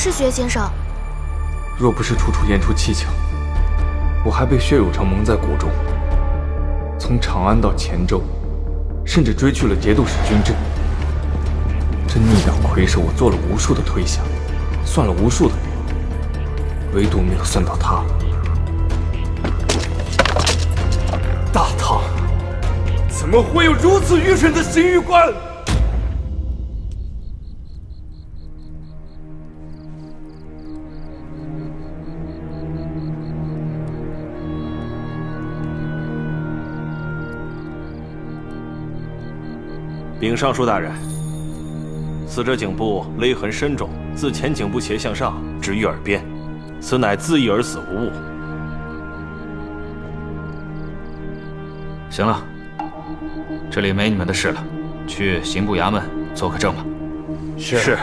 是薛先生。若不是处处演出蹊跷，我还被薛有成蒙在鼓中，从长安到黔州，甚至追去了节度使军阵。这逆党魁首，我做了无数的推想，算了无数的遍，唯独没有算到他。大唐怎么会有如此愚蠢的刑狱官？禀尚书大人，死者颈部勒痕深重，自前颈部斜向上，直于耳边，此乃自缢而死无误。行了，这里没你们的事了，去刑部衙门做个证吧。是。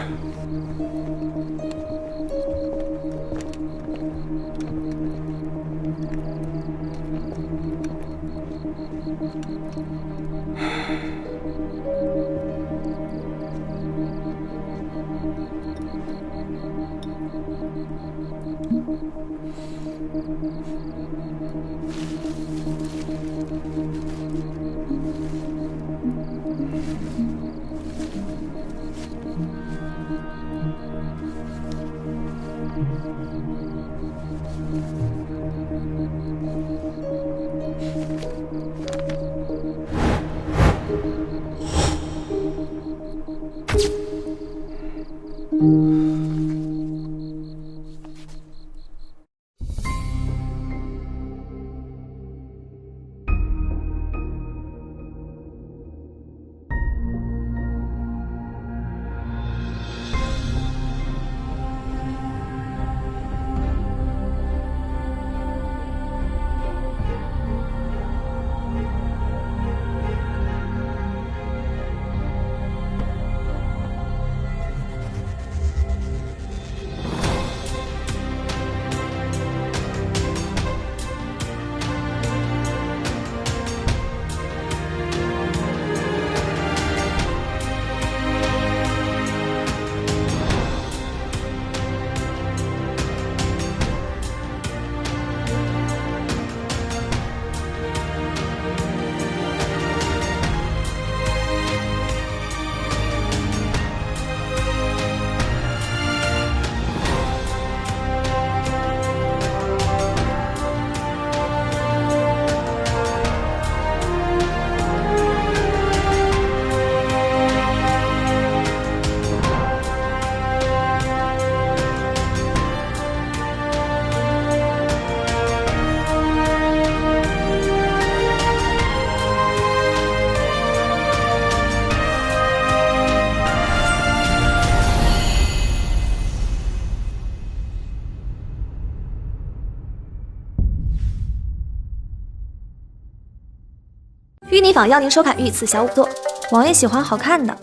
淤泥坊邀您收看御赐小仵作，王爷喜欢好看的，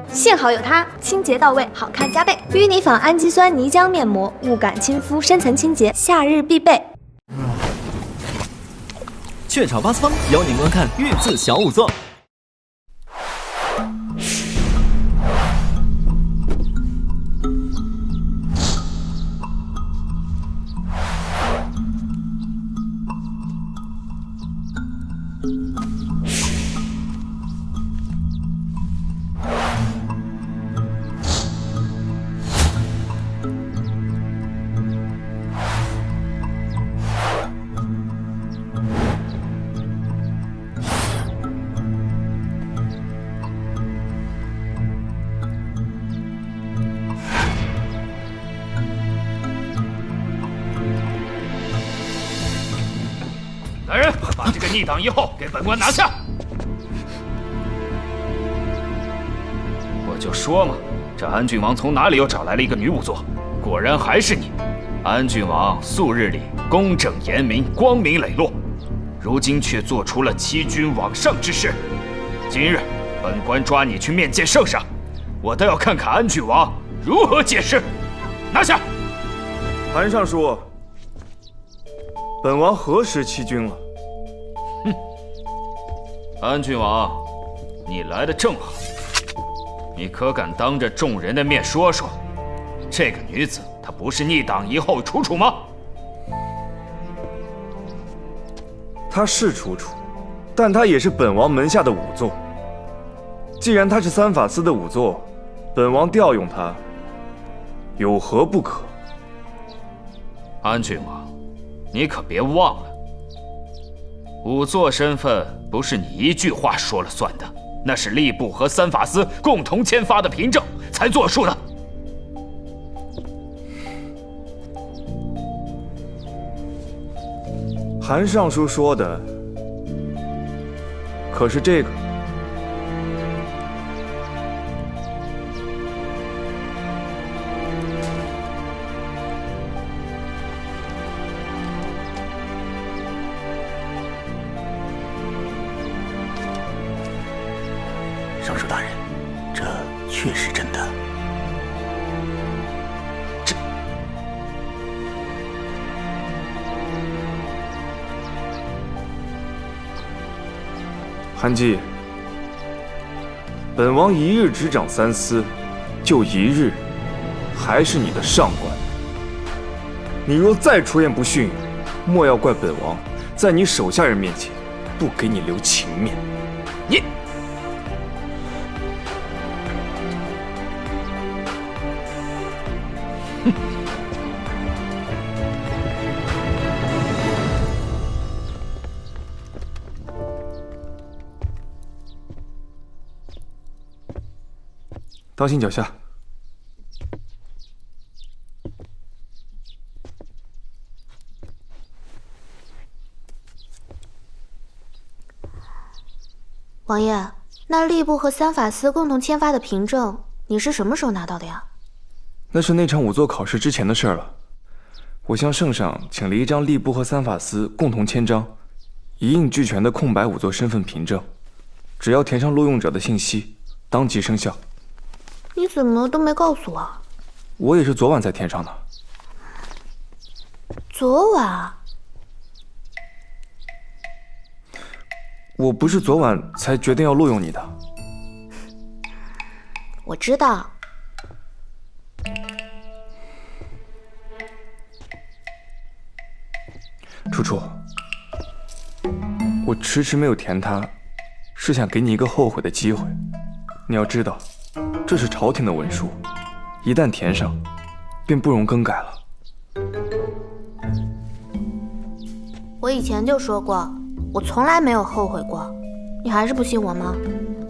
幸好有它，清洁到位，好看加倍。淤泥坊氨基酸泥浆面膜，物感亲肤，深层清洁，夏日必备。雀巢巴斯芳邀您观看御赐小仵作。来人，把这个逆党一号给本官拿下！我就说嘛，这安郡王从哪里又找来了一个女仵作？果然还是你。安郡王素日里公正严明、光明磊落，如今却做出了欺君罔上之事。今日本官抓你去面见圣上，我倒要看看安郡王如何解释。拿下！韩尚书，本王何时欺君了？哼，安郡王，你来的正好。你可敢当着众人的面说说，这个女子他不是逆党一后楚楚吗？他是楚楚，但他也是本王门下的仵作。既然他是三法司的仵作，本王调用他，有何不可？安郡王，你可别忘了，仵作身份不是你一句话说了算的，那是吏部和三法司共同签发的凭证才作数的。韩尚书说的可是这个？尚书大人，这确是真的。韩姬，本王一日执掌三司，就一日，还是你的上官。你若再出言不逊，莫要怪本王在你手下人面前不给你留情面。你。当心脚下。王爷，那吏部和三法司共同签发的凭证，你是什么时候拿到的呀？那是那场仵作考试之前的事了。我向圣上请了一张吏部和三法司共同签章，一应俱全的空白仵作身份凭证，只要填上录用者的信息，当即生效。你怎么都没告诉我？我也是昨晚才填上的。昨晚？我不是昨晚才决定要录用你的。我知道。楚楚，我迟迟没有填它，是想给你一个后悔的机会。你要知道，这是朝廷的文书，一旦填上，便不容更改了。我以前就说过，我从来没有后悔过，你还是不信我吗？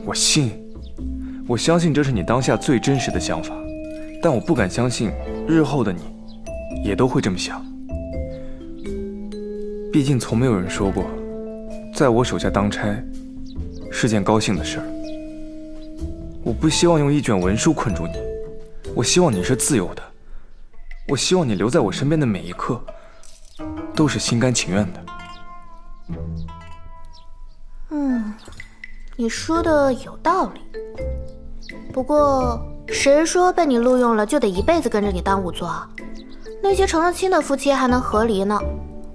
我信，我相信这是你当下最真实的想法，但我不敢相信日后的你也都会这么想。毕竟从没有人说过，在我手下当差是件高兴的事儿。我不希望用一卷文书困住你，我希望你是自由的，我希望你留在我身边的每一刻都是心甘情愿的。你说的有道理。不过，谁说被你录用了就得一辈子跟着你当仵作啊？那些成了亲的夫妻还能和离呢。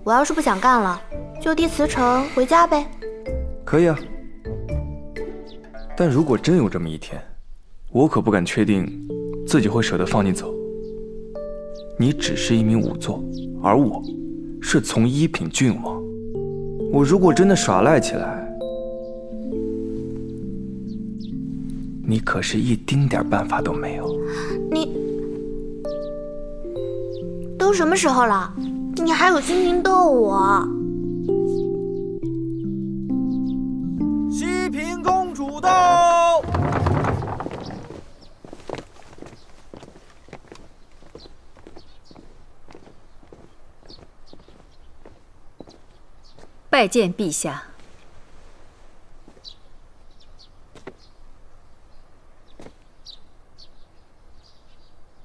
我要是不想干了，就地辞呈回家呗。可以啊，但如果真有这么一天，我可不敢确定自己会舍得放你走。你只是一名仵作，而我是从一品郡王。我如果真的耍赖起来，你可是一丁点办法都没有。你都什么时候了，你还有心情逗我？西平公主到。拜见陛下。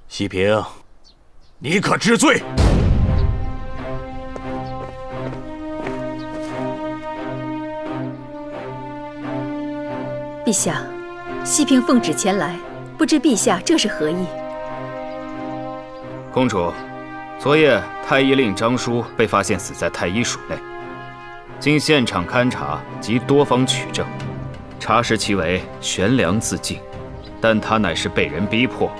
熹嫔，你可知罪？陛下，熹嫔奉旨前来，不知陛下这是何意？公主，昨夜太医令张叔被发现死在太医署内，经现场勘查及多方取证，查实其为悬梁自尽，但他乃是被人逼迫，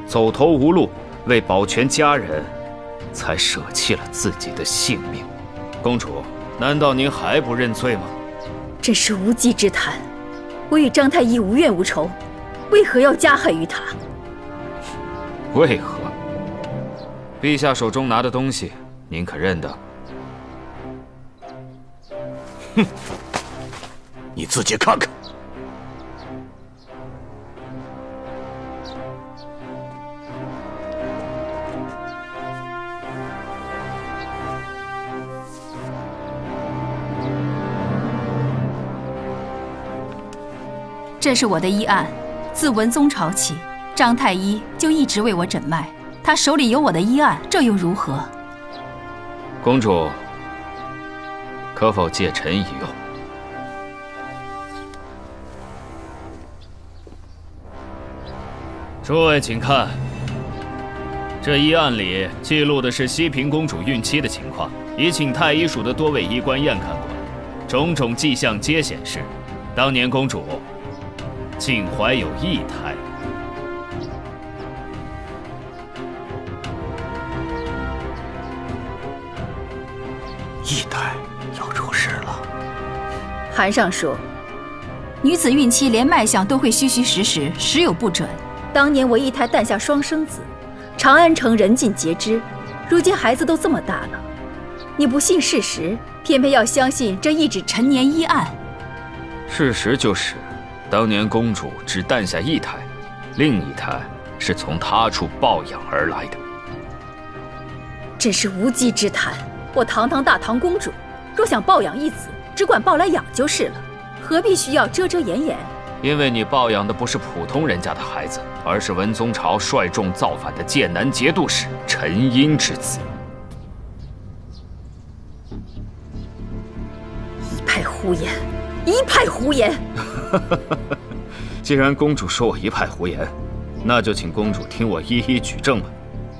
走投无路，为保全家人，才舍弃了自己的性命。公主，难道您还不认罪吗？真是无稽之谈！我与章太医无怨无仇，为何要加害于他？为何？陛下手中拿的东西，您可认得？哼，你自己看看。这是我的医案，自文宗朝起，章太医就一直为我诊脉，他手里有我的医案，这又如何？公主，可否借臣一用？诸位请看，这医案里记录的是西平公主孕期的情况，已请太医署的多位医官验看过，种种迹象皆显示，当年公主竟怀有一胎。一胎要出事了。函上说，女子孕期连脉象都会虚虚实实，时有不准。当年我一胎诞下双生子，长安城人尽皆知。如今孩子都这么大了，你不信事实，偏偏要相信这一纸陈年医案。事实就是，当年公主只诞下一胎，另一胎是从他处抱养而来的。真是无稽之谈！我堂堂大唐公主，若想抱养一子，只管抱来养就是了，何必需要遮遮掩掩？因为你抱养的不是普通人家的孩子，而是文宗朝率众造反的剑南节度使陈英之子。一派胡言，一派胡言！既然公主说我一派胡言，那就请公主听我一一举证吧。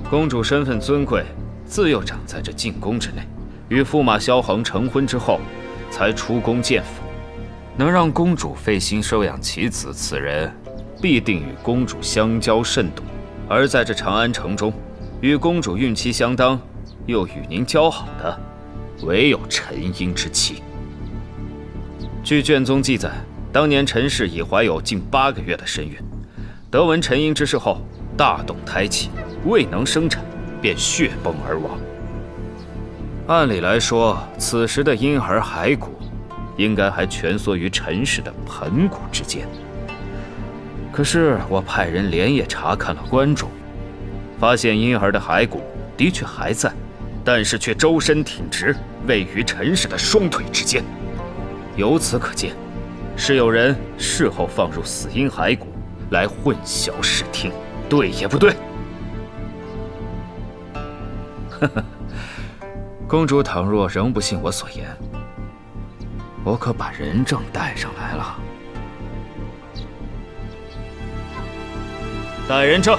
公主身份尊贵，自幼长在这禁宫之内，与驸马萧衡成婚之后，才出宫见父。能让公主费心收养其子，此人必定与公主相交甚笃。而在这长安城中，与公主孕期相当，又与您交好的，唯有陈英之妻。据卷宗记载，当年陈氏已怀有近8个月的身孕，得闻陈英之事后，大动胎气，未能生产，便血崩而亡。按理来说，此时的婴儿骸骨应该还蜷缩于陈氏的盆骨之间。可是我派人连夜查看了棺中，发现婴儿的骸骨的确还在，但是却周身挺直，位于陈氏的双腿之间。由此可见，是有人事后放入死婴骸骨来混淆视听，对也不对？呵呵，公主倘若仍不信我所言，我可把人证带上来了。带人证。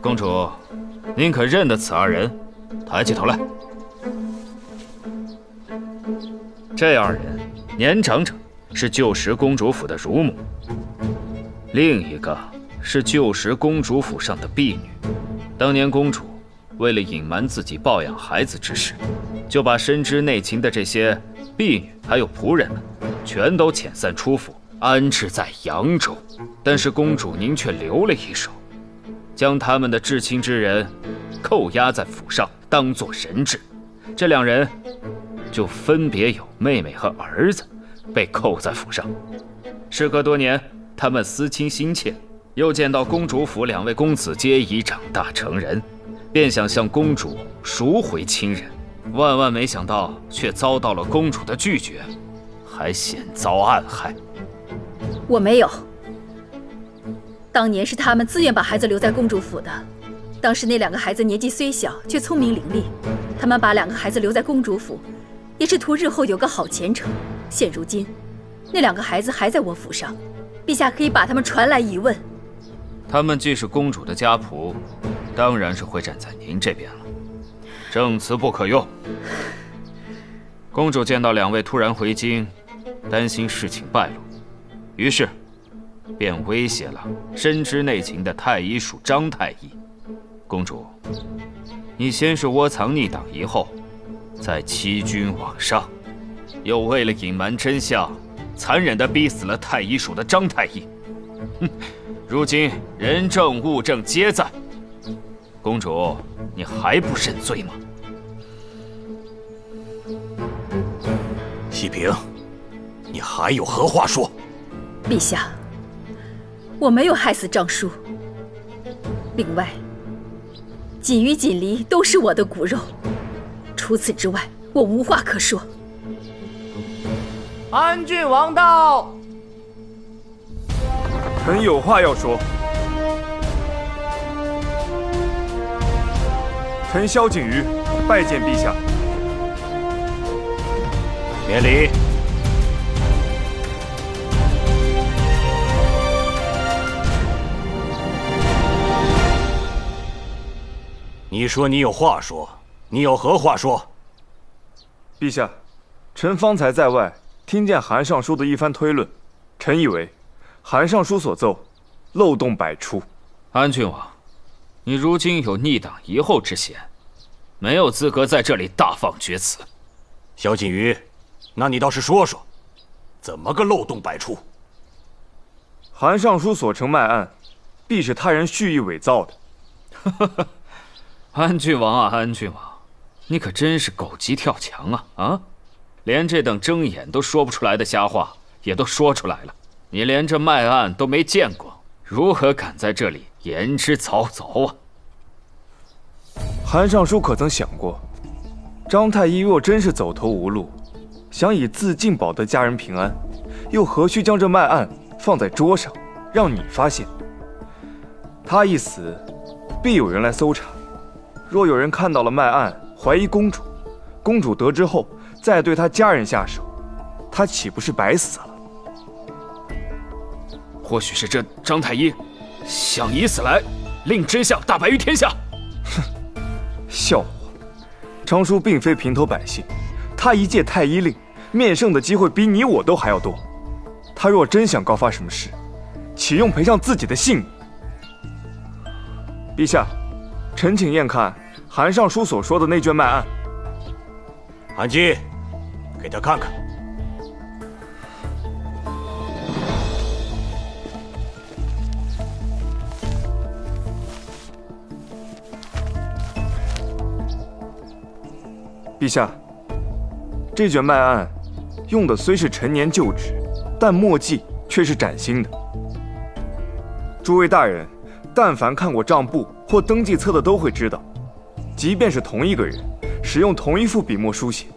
公主，您可认得此2人？抬起头来。这2人，年长者是旧时公主府的乳母，另一个是旧时公主府上的婢女。当年公主为了隐瞒自己抱养孩子之事，就把深知内情的这些婢女还有仆人们全都遣散出府，安置在扬州。但是公主您却留了一手，将他们的至亲之人扣押在府上，当作人质。这2人就分别有妹妹和儿子被扣在府上。时隔多年，他们思亲心切，又见到公主府2位公子皆已长大成人，便想向公主赎回亲人。万万没想到，却遭到了公主的拒绝，还险遭暗害。我没有。当年是他们自愿把孩子留在公主府的。当时那2个孩子年纪虽小，却聪明伶俐。他们把2个孩子留在公主府，也是图日后有个好前程。现如今，那2个孩子还在我府上，陛下可以把他们传来一问。他们既是公主的家仆，当然是会站在您这边了。证词不可用。公主见到两位突然回京，担心事情败露，于是便威胁了深知内情的太医署张太医。公主，你先是窝藏逆党夷后，再欺君罔上，又为了隐瞒真相，残忍地逼死了太医署的张太医。哼，如今人证物证皆在，公主，你还不认罪吗？熹嫔，你还有何话说？陛下，我没有害死张叔。另外，锦与锦离都是我的骨肉，除此之外，我无话可说。安郡王到。臣有话要说。臣萧景瑜拜见陛下。免礼。你说你有话说，你有何话说？陛下，臣方才在外听见韩尚书的一番推论，臣以为韩尚书所奏漏洞百出。安郡王，你如今有逆党夷后之嫌，没有资格在这里大放厥词。萧锦瑜，那你倒是说说，怎么个漏洞百出？韩尚书所呈卖案，必是他人蓄意伪造的。安郡王啊，安郡王，你可真是狗急跳墙啊！啊，连这等睁眼都说不出来的瞎话也都说出来了。你连这卖案都没见过，如何敢在这里言之凿凿啊？韩尚书可曾想过，张太医若真是走投无路，想以自尽保得家人平安，又何须将这卖案放在桌上，让你发现？他一死，必有人来搜查。若有人看到了卖案，怀疑公主，公主得知后再对他家人下手，他岂不是白死了？或许是这张太医想以此来令真相大白于天下。哼，笑话！张叔并非平头百姓，他一介太医令，面圣的机会比你我都还要多。他若真想告发什么事，岂用赔上自己的性命？陛下，臣请验看韩尚书所说的那卷卖案。韩姬，给他看看。陛下，这卷卖案用的虽是陈年旧纸，但墨迹却是崭新的。诸位大人，但凡看过账簿或登记册的都会知道，即便是同一个人，使用同一副笔墨书写，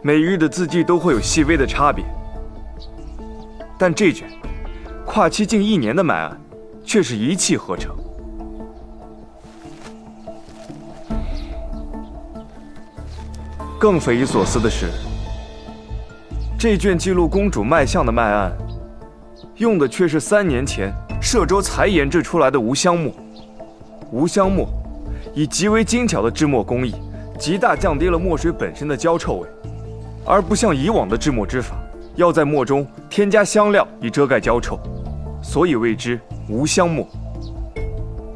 每日的字迹都会有细微的差别。但这卷跨期近1年的卖案，却是一气呵成。更匪夷所思的是，这卷记录公主卖相的卖案，用的却是3年前歙州才研制出来的无香墨。无香墨以极为精巧的制墨工艺，极大降低了墨水本身的焦臭味，而不像以往的制墨之法，要在墨中添加香料以遮盖焦臭，所以谓之无香墨。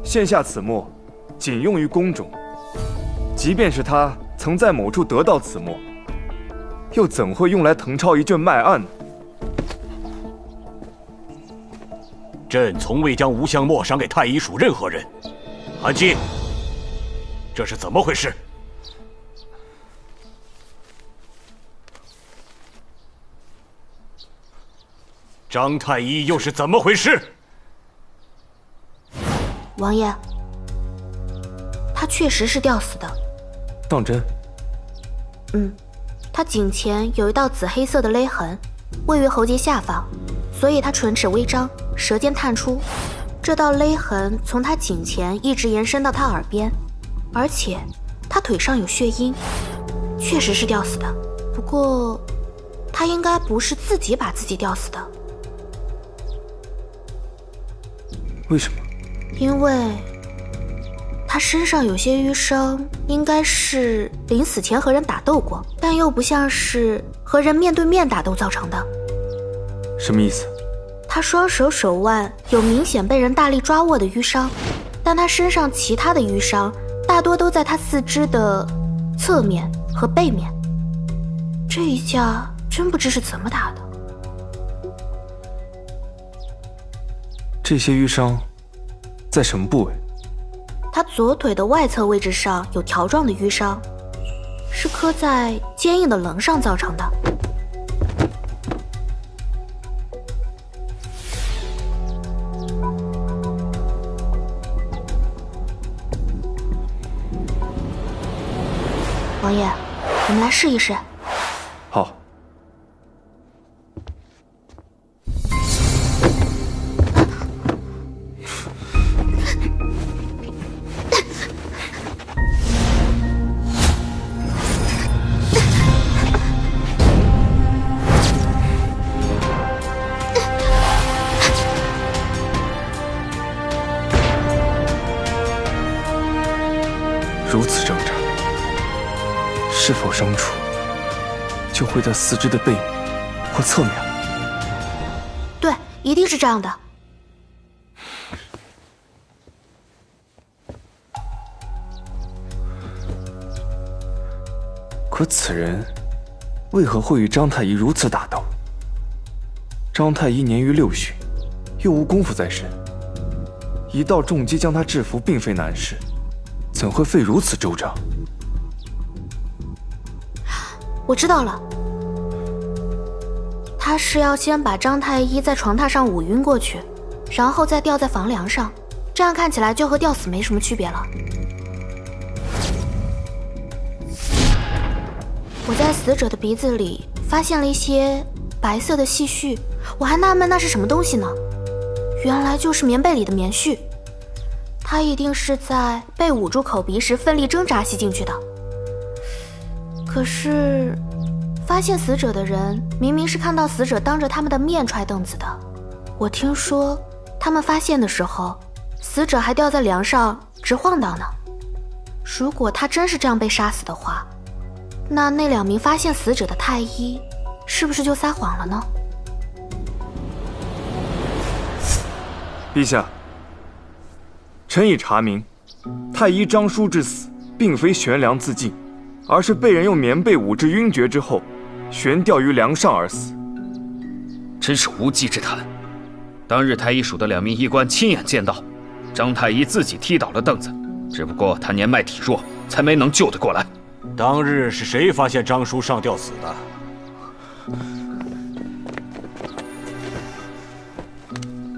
现下此墨仅用于宫中，即便是他曾在某处得到此墨，又怎会用来誊抄一卷卖案呢？朕从未将无香墨赏给太医署任何人。韩姬，这是怎么回事？张太医又是怎么回事？王爷，他确实是吊死的。当真？他颈前有一道紫黑色的勒痕，位于喉结下方，所以他唇齿微张，舌尖探出。这道勒痕从他颈前一直延伸到他耳边，而且他腿上有血印，确实是吊死的。不过，他应该不是自己把自己吊死的。为什么？因为他身上有些淤伤，应该是临死前和人打斗过，但又不像是和人面对面打斗造成的。什么意思？他双手手腕有明显被人大力抓握的淤伤，但他身上其他的淤伤大多都在他四肢的侧面和背面。这一架真不知是怎么打的。这些淤伤在什么部位？他左腿的外侧位置上有条状的淤伤，是磕在坚硬的棱上造成的。王爷，我们来试一试。好。如此挣扎，是否伤处就会在四肢的背面或侧面？对，一定是这样的。可此人为何会与张太医如此打斗？张太医年逾60旬，又无功夫在身，一道重击将他制服并非难事，怎会费如此周章？我知道了，他是要先把张太医在床榻上捂晕过去，然后再吊在房梁上，这样看起来就和吊死没什么区别了。我在死者的鼻子里发现了一些白色的细絮，我还纳闷那是什么东西呢，原来就是棉被里的棉絮。他一定是在被捂住口鼻时奋力挣扎吸进去的。可是发现死者的人明明是看到死者当着他们的面踹凳子的。我听说他们发现的时候，死者还吊在梁上直晃荡呢。如果他真是这样被杀死的话，那2名发现死者的太医是不是就撒谎了呢？陛下，臣已查明，太医张叔之死并非悬梁自尽，而是被人用棉被捂至晕厥之后，悬吊于梁上而死。真是无稽之谈！当日太医署的2名医官亲眼见到，张太医自己踢倒了凳子，只不过他年迈体弱，才没能救得过来。当日是谁发现张叔上吊死的？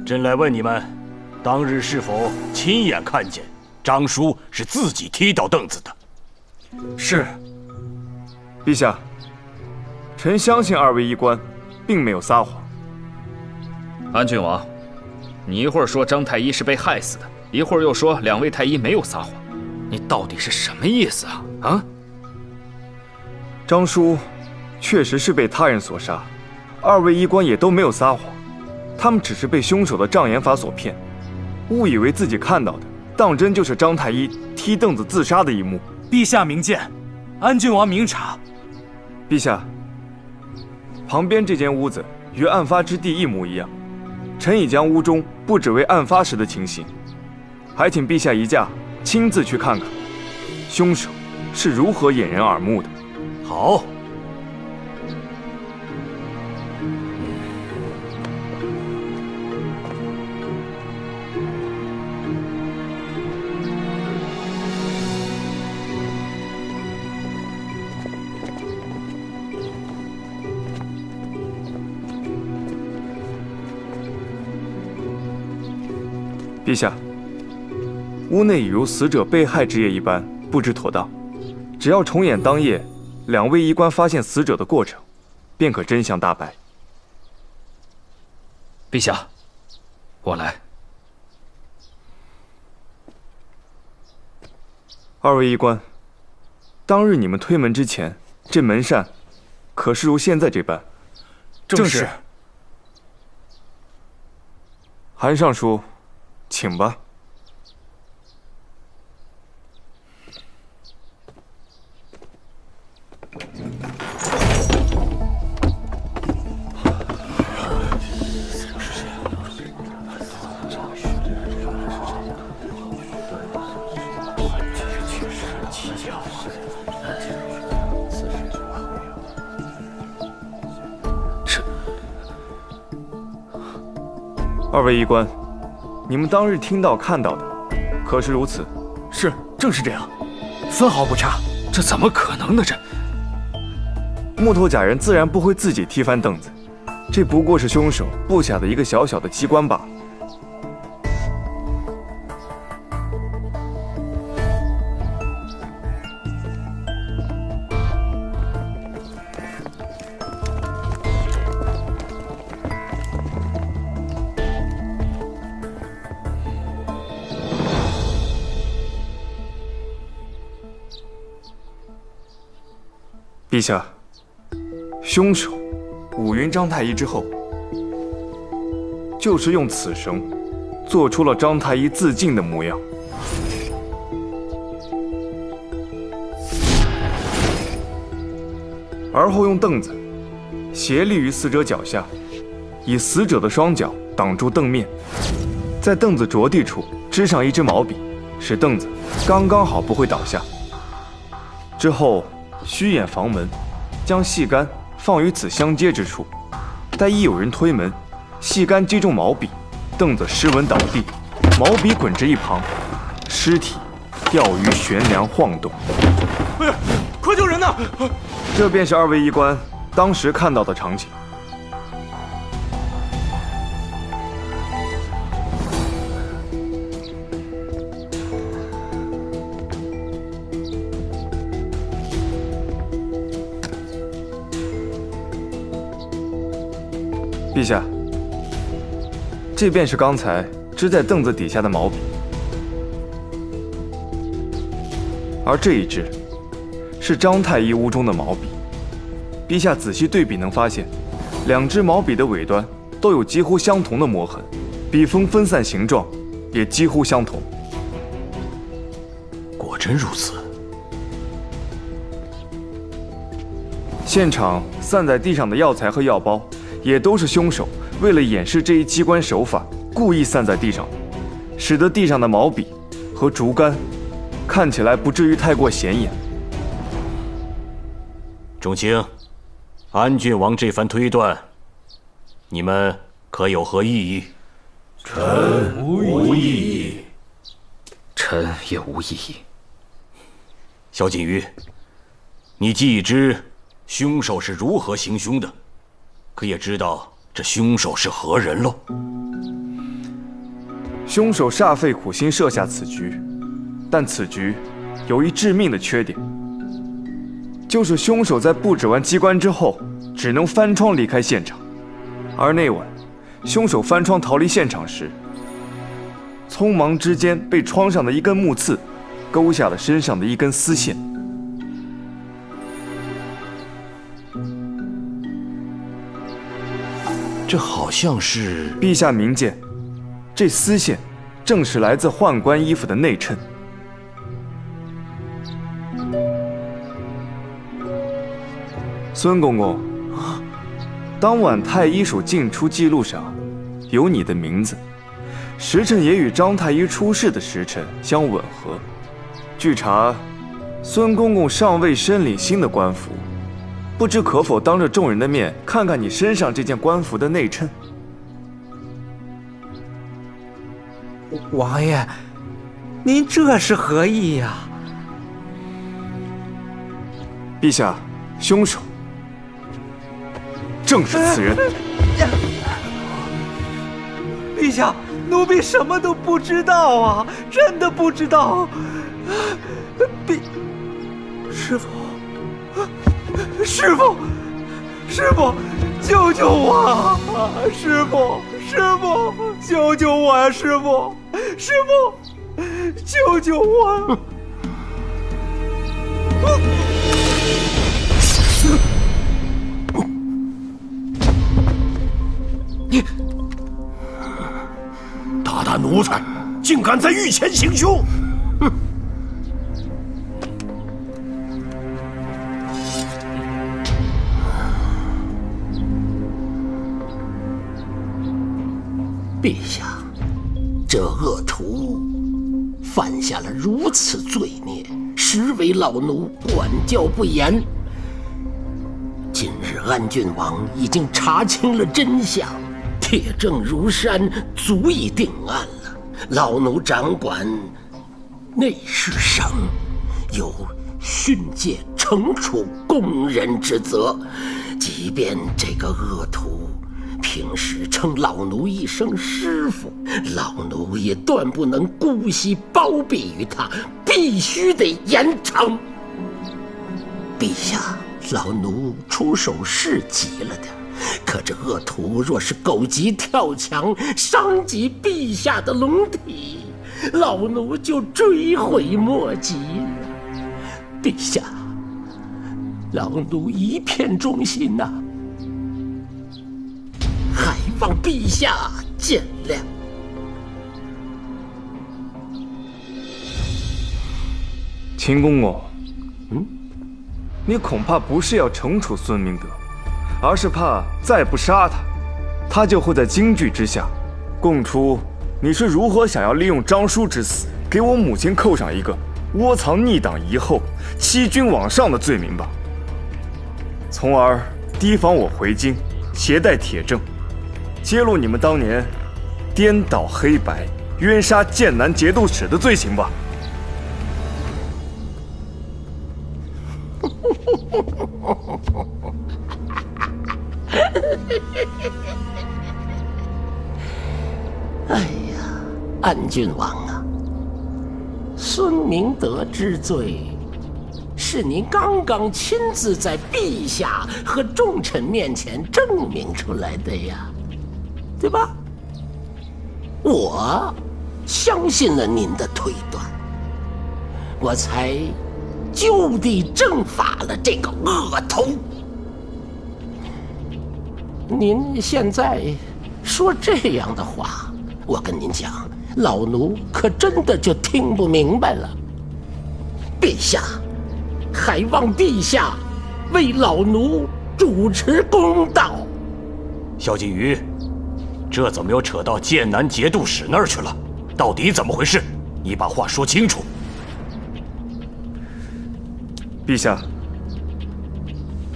朕来问你们，当日是否亲眼看见张叔是自己踢倒凳子的？是。陛下，臣相信2位医官并没有撒谎。安郡王，你一会儿说张太医是被害死的，一会儿又说2位太医没有撒谎，你到底是什么意思啊？啊？张叔确实是被他人所杀，2位医官也都没有撒谎，他们只是被凶手的障眼法所骗，误以为自己看到的当真就是张太医踢凳子自杀的一幕。陛下明鉴，安郡王明察。陛下，旁边这间屋子与案发之地一模一样，臣已将屋中布置为案发时的情形，还请陛下移驾亲自去看看，凶手是如何掩人耳目的。好。陛下，屋内已如死者被害之夜一般布置妥当，只要重演当夜2位医官发现死者的过程，便可真相大白。陛下，我来。2位医官，当日你们推门之前，这门扇可是如现在这般？正是。韩尚书，请吧。二位医官，你们当日听到看到的，可是如此？是，正是这样，分毫不差。这怎么可能呢？这木头假人自然不会自己踢翻凳子，这不过是凶手布下的一个小小的机关罢了。陛下，凶手五云张太医之后，就是用此绳做出了张太医自尽的模样。而后用凳子斜立于死者脚下，以死者的双脚挡住凳面，在凳子着地处支上一支毛笔，使凳子刚刚好不会倒下。之后虚掩房门，将细杆放于此相接之处，待一有人推门，细杆击中毛笔，凳子失稳倒地，毛笔滚至一旁，尸体吊于悬梁晃动。哎呀，快救人呐！这便是二位医官当时看到的场景。陛下，这便是刚才支在凳子底下的毛笔，而这一支是张太医屋中的毛笔。陛下仔细对比，能发现两支毛笔的尾端都有几乎相同的磨痕，笔锋分散形状也几乎相同。果真如此。现场散在地上的药材和药包，也都是凶手为了掩饰这一机关手法，故意散在地上，使得地上的毛笔和竹竿看起来不至于太过显眼。众卿，安郡王这番推断，你们可有何异议？臣无异议。臣也无异议。萧锦瑜，你既已知凶手是如何行凶的，可也知道这凶手是何人喽？凶手煞费苦心设下此局，但此局有一致命的缺点，就是凶手在布置完机关之后，只能翻窗离开现场。而那晚，凶手翻窗逃离现场时，匆忙之间被窗上的一根木刺勾下了身上的一根丝线。这好像是……陛下明鉴，这丝线正是来自宦官衣服的内衬。孙公公，当晚太医署进出记录上有你的名字，时辰也与张太医出事的时辰相吻合。据查，孙公公尚未申领新的官服，不知可否当着众人的面看看你身上这件官服的内衬？王爷，您这是何意呀？陛下，凶手正是此人。陛下，奴婢什么都不知道啊，真的不知道。师父，师父，师父，救救我啊！师父，师父，救救我呀！师父，师父，救救我！你大奴才，竟敢在御前行凶！哼！陛下，这恶徒犯下了如此罪孽，实为老奴管教不严。今日安郡王已经查清了真相，铁证如山，足以定案了。老奴掌管内侍省，有训诫惩处供人之责。即便这个恶徒平时称老奴一声师傅，老奴也断不能姑息包庇于他，必须得严惩。陛下，老奴出手是急了点，可这恶徒若是狗急跳墙，伤及陛下的龙体，老奴就追悔莫及了。陛下，老奴一片忠心呐，还望陛下见谅。秦公公，你恐怕不是要惩处孙明德，而是怕再不杀他，他就会在惊惧之下供出你是如何想要利用张叔之死，给我母亲扣上一个窝藏逆党遗后、欺君罔上的罪名吧，从而提防我回京，携带铁证，揭露你们当年颠倒黑白、冤杀剑南节度使的罪行吧。哎呀，安郡王啊，孙明德之罪是您刚刚亲自在陛下和众臣面前证明出来的呀，对吧？我相信了您的推断，我才就地正法了这个恶徒。您现在说这样的话，我跟您讲，老奴可真的就听不明白了。陛下，还望陛下为老奴主持公道。萧锦瑜，这怎么又扯到剑南节度使那儿去了？到底怎么回事？你把话说清楚。陛下，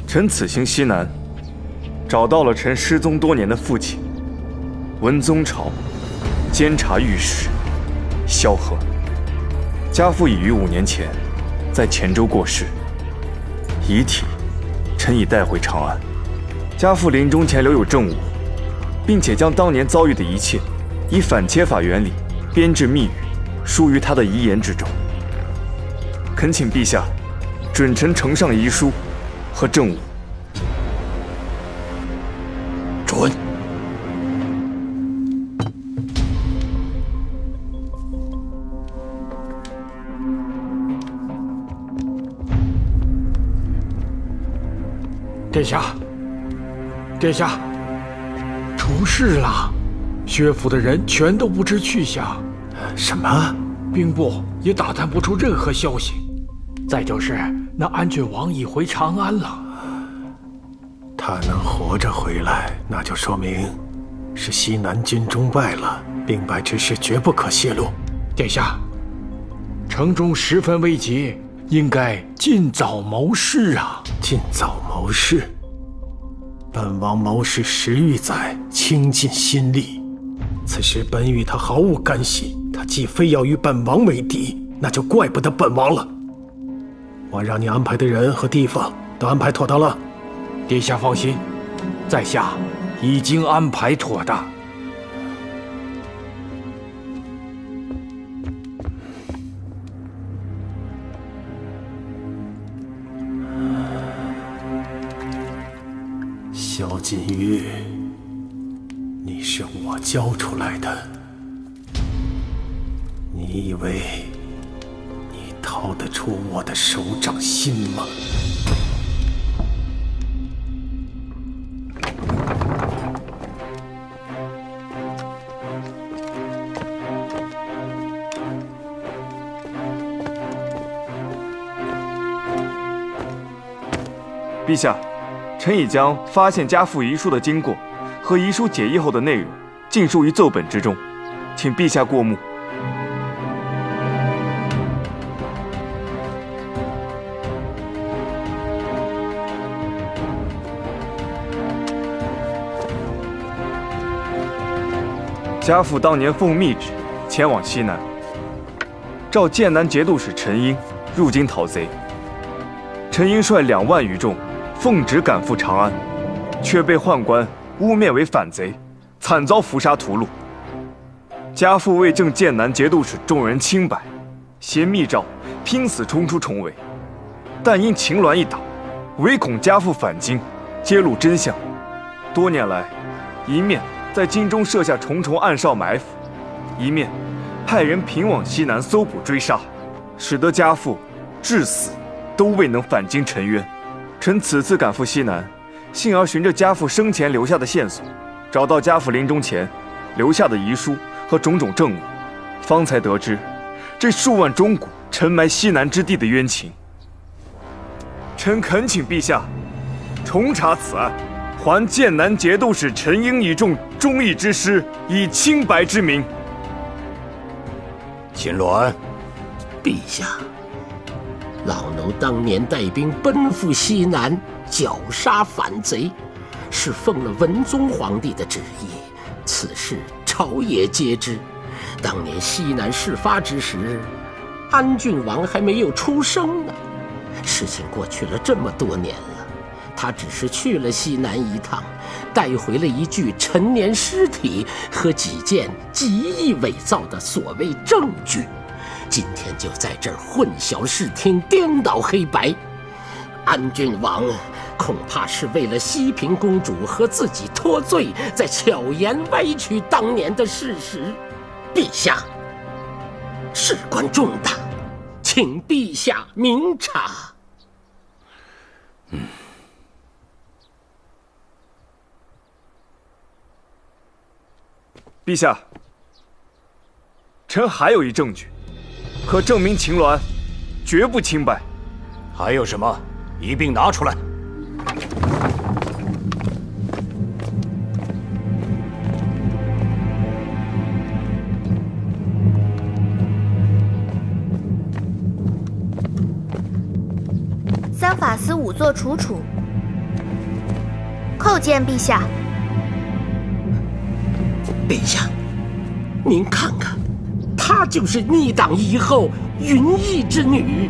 臣此行西南，找到了臣失踪多年的父亲文宗朝监察御史萧何。家父已于5年前在黔州过世，遗体臣已带回长安。家父临终前留有证物，并且将当年遭遇的一切以反切法原理编制密语，书于他的遗言之中。恳请陛下准臣呈上遗书和证物。准。殿下，殿下，出事了！薛府的人全都不知去向。什么？兵部也打探不出任何消息。再就是那安郡王已回长安了。他能活着回来，那就说明是西南军中败了，兵败之事绝不可泄露。殿下，城中十分危急，应该尽早谋事啊！尽早谋事？本王谋事10余载，倾尽心力。此时本与他毫无干系，他既非要与本王为敌，那就怪不得本王了。我让你安排的人和地方都安排妥当了。殿下放心，在下已经安排妥当。萧锦瑜，你是我教出来的，你以为你逃得出我的手掌心吗？陛下，臣已将发现家父遗书的经过和遗书解译后的内容尽书于奏本之中，请陛下过目。家父当年奉密旨前往西南，召剑南节度使陈英入京讨贼。陈英率2万余众，奉旨赶赴长安，却被宦官污蔑为反贼，惨遭伏杀屠戮。家父为正剑南节度使众人清白，携密诏拼死冲出重围，但因秦鸾一党，唯恐家父返京，揭露真相。多年来，一面在京中设下重重暗哨埋伏，一面派人平往西南搜捕追杀，使得家父至死都未能返京沉冤。臣此次赶赴西南，幸而循着家父生前留下的线索，找到家父临终前留下的遗书和种种证物，方才得知这数万钟鼓沉埋西南之地的冤情。臣恳请陛下重查此案，还剑南节度使陈英一众忠义之师以清白之名。秦鸾，陛下，老奴当年带兵奔赴西南，绞杀反贼，是奉了文宗皇帝的旨意，此事朝野皆知。当年西南事发之时，安郡王还没有出生呢。事情过去了这么多年了，他只是去了西南一趟，带回了一具陈年尸体和几件极易伪造的所谓证据。今天就在这儿混淆视听，颠倒黑白。安郡王恐怕是为了西平公主和自己脱罪，在巧言歪曲当年的事实。陛下，事关重大，请陛下明察。陛下，臣还有一证据，可证明秦鸾绝不清白。还有什么？一并拿出来。三法司仵作楚楚，叩见陛下。陛下，您看看，她就是逆党遗后云逸之女。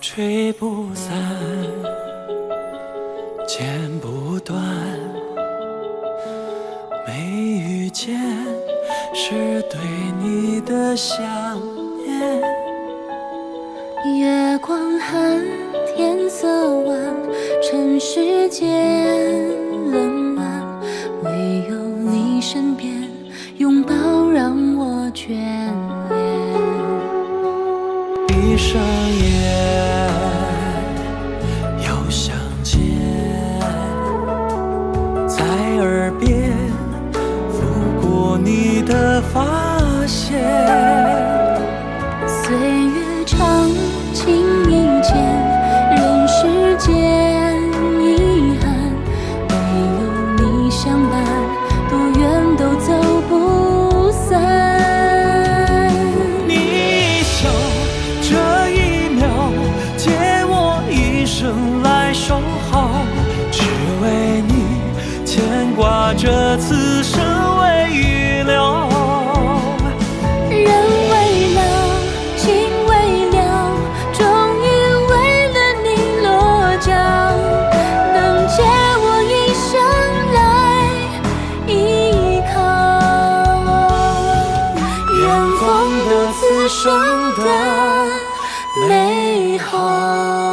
吹不散，剪不断，没遇见是对你的想念。月光寒，天色晚，尘世间冷暖，唯有你身边，拥抱让我眷恋。闭上眼，又相见，在耳边拂过你的发线。岁月长，情意间，人世间遗憾，没有你相伴，多远都走不散。来守候，只为你牵挂着，此生未预留。人未了，情未了，终于为了你落脚，能借我一生来依靠。远方的此生的美好。